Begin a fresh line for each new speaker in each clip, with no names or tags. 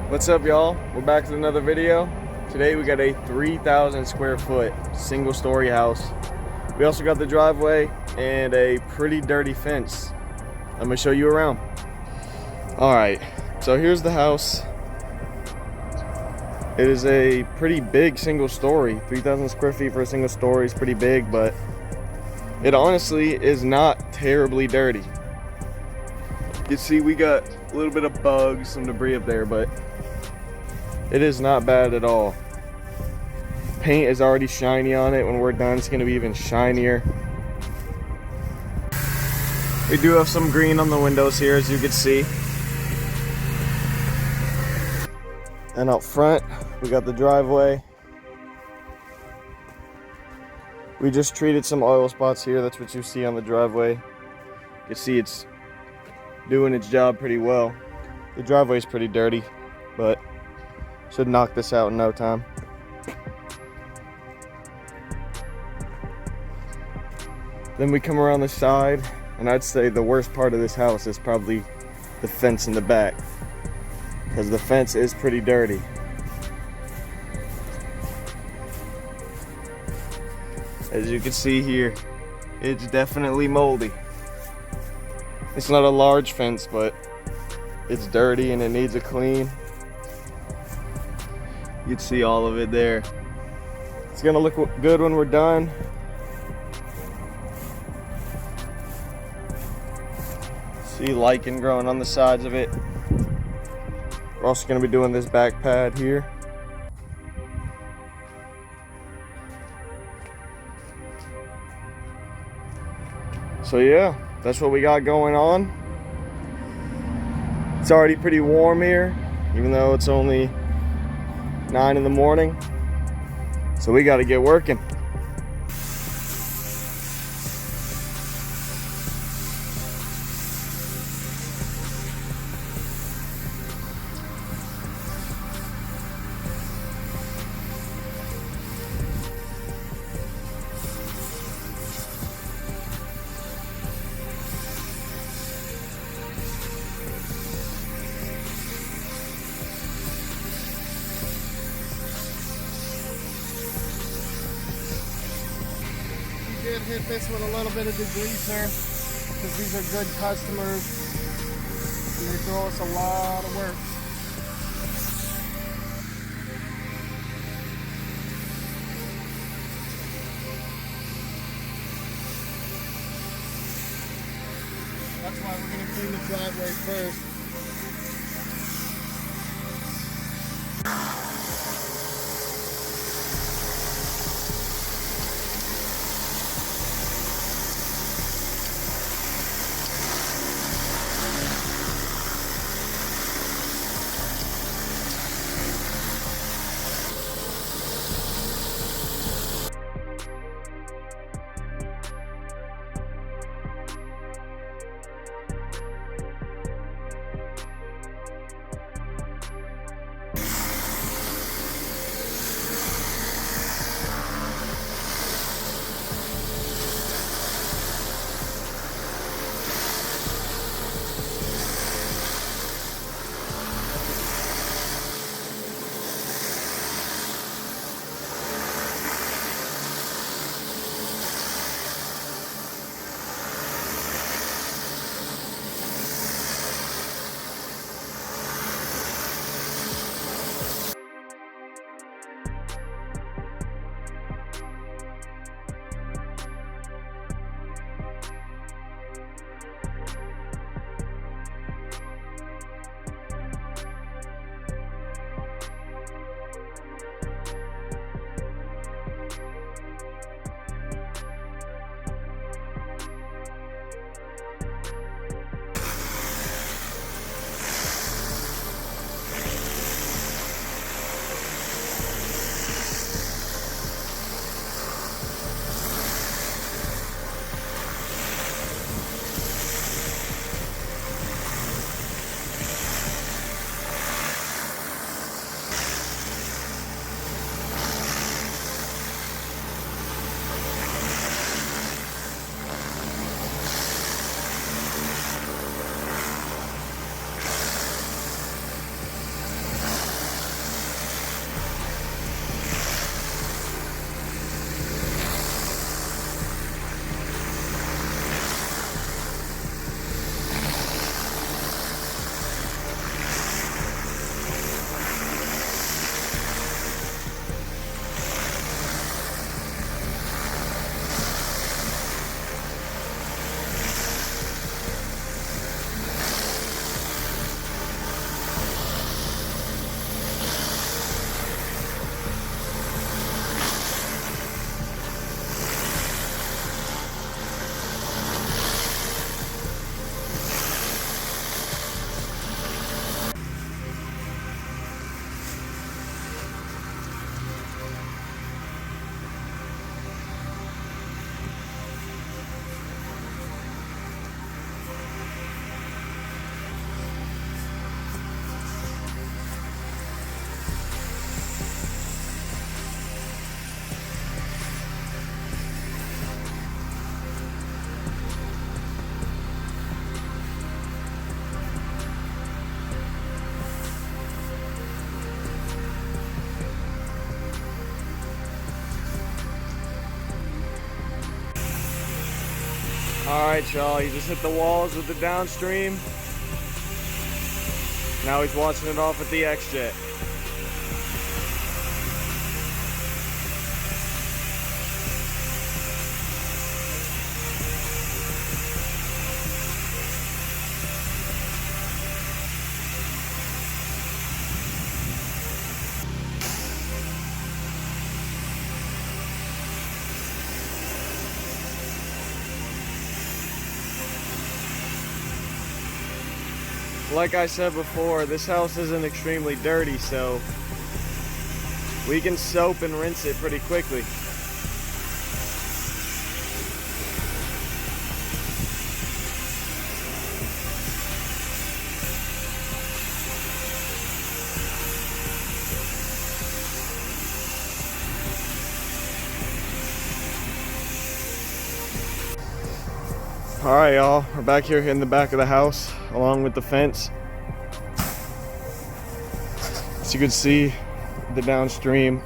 What's up, y'all? We're back with another video. Today we got a 3,000 square foot single story house. We also got the driveway and a pretty dirty fence. I'm gonna show you around. All right, so here's the house. It is a pretty big single story. 3,000 square feet for a single story is pretty big, but it honestly is not terribly dirty. You see, we got a little bit of bugs, some debris up there, but it is not bad at all. Paint is already shiny on it. When we're done, it's gonna be even shinier. We do have some green on the windows here, as you can see. And out front, we got the driveway. We just treated some oil spots here. That's what you see on the driveway. You can see it's doing its job pretty well. The driveway is pretty dirty, but should knock this out in no time. Then we come around the side, and I'd say the worst part of this house is probably the fence in the back, because the fence is pretty dirty. As you can see here, it's definitely moldy. It's not a large fence, but it's dirty and it needs a clean. You'd see all of it there. It's gonna look good when we're done. See lichen growing on the sides of it. We're also gonna be doing this back pad here. So yeah, that's what we got going on. It's already pretty warm here, even though it's only 9 in the morning. So we got to get working.
Did hit this with a little bit of degreaser because these are good customers and they throw us a lot of work. That's why we're going to clean the driveway first.
All right, y'all, he just hit the walls with the downstream. Now he's washing it off with the X-Jet. Like I said before, this house isn't extremely dirty, so we can soap and rinse it pretty quickly. All right, y'all, we're back here in the back of the house along with the fence. As you can see, the downstream,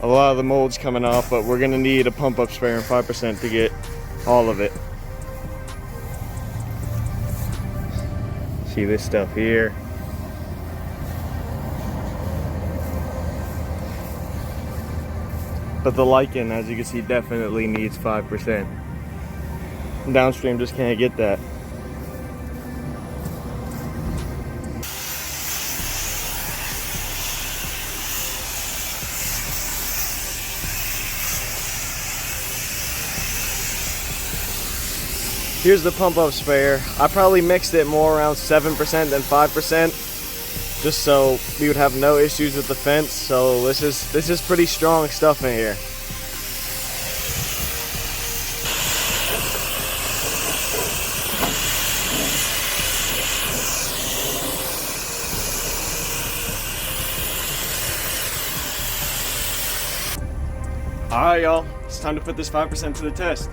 a lot of the mold's coming off, but we're gonna need a pump up sprayer and 5% to get all of it. See this stuff here. But the lichen, as you can see, definitely needs 5%. Downstream just can't get that. Here's the pump up sprayer. I probably mixed it more around 7% than 5%, just so we would have no issues with the fence. So this is pretty strong stuff in here. All right, y'all, it's time to put this 5% to the test.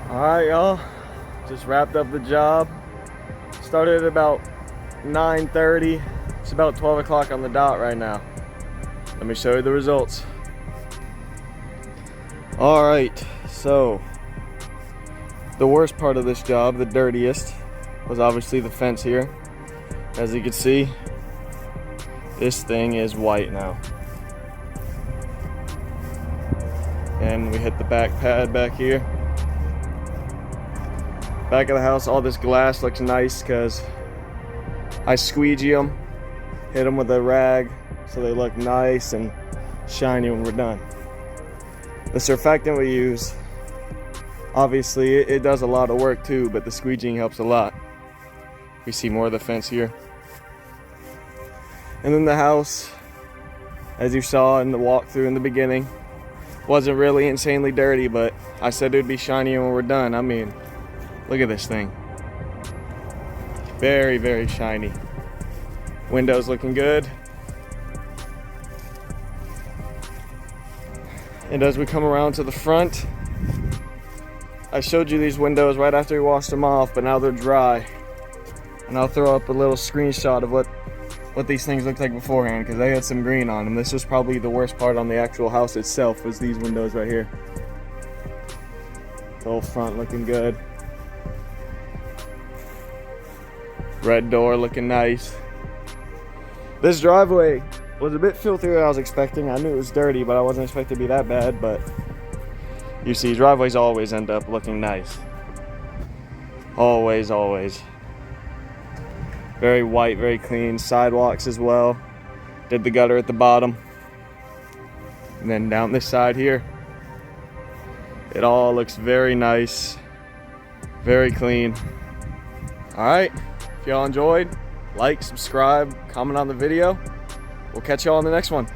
All right, y'all, just wrapped up the job. Started at about 9:30. It's about 12 o'clock on the dot right now. Let me show you the results. All right, so the worst part of this job, the dirtiest, was obviously the fence here. As you can see, this thing is white now. And we hit the back pad back here. Back of the house, all this glass looks nice because I squeegee them, hit them with a rag so they look nice and shiny when we're done. The surfactant we use, obviously it does a lot of work too, but the squeegeeing helps a lot. We see more of the fence here. And then the house, as you saw in the walkthrough in the beginning, wasn't really insanely dirty, but I said it would be shiny when we're done. I mean, look at this thing. Very, very shiny. Windows looking good. And as we come around to the front, I showed you these windows right after we washed them off, but now they're dry. And I'll throw up a little screenshot of what these things looked like beforehand, because they had some green on them. This was probably the worst part on the actual house itself, was these windows right here. The whole front looking good. Red door looking nice. This driveway was a bit filthier than I was expecting. I knew it was dirty, but I wasn't expecting it to be that bad. But you see, driveways always end up looking nice. Always, always. Very white, very clean. Sidewalks as well. Did the gutter at the bottom. And then down this side here, it all looks very nice. Very clean. All right, if y'all enjoyed, like, subscribe, comment on the video. We'll catch y'all on the next one.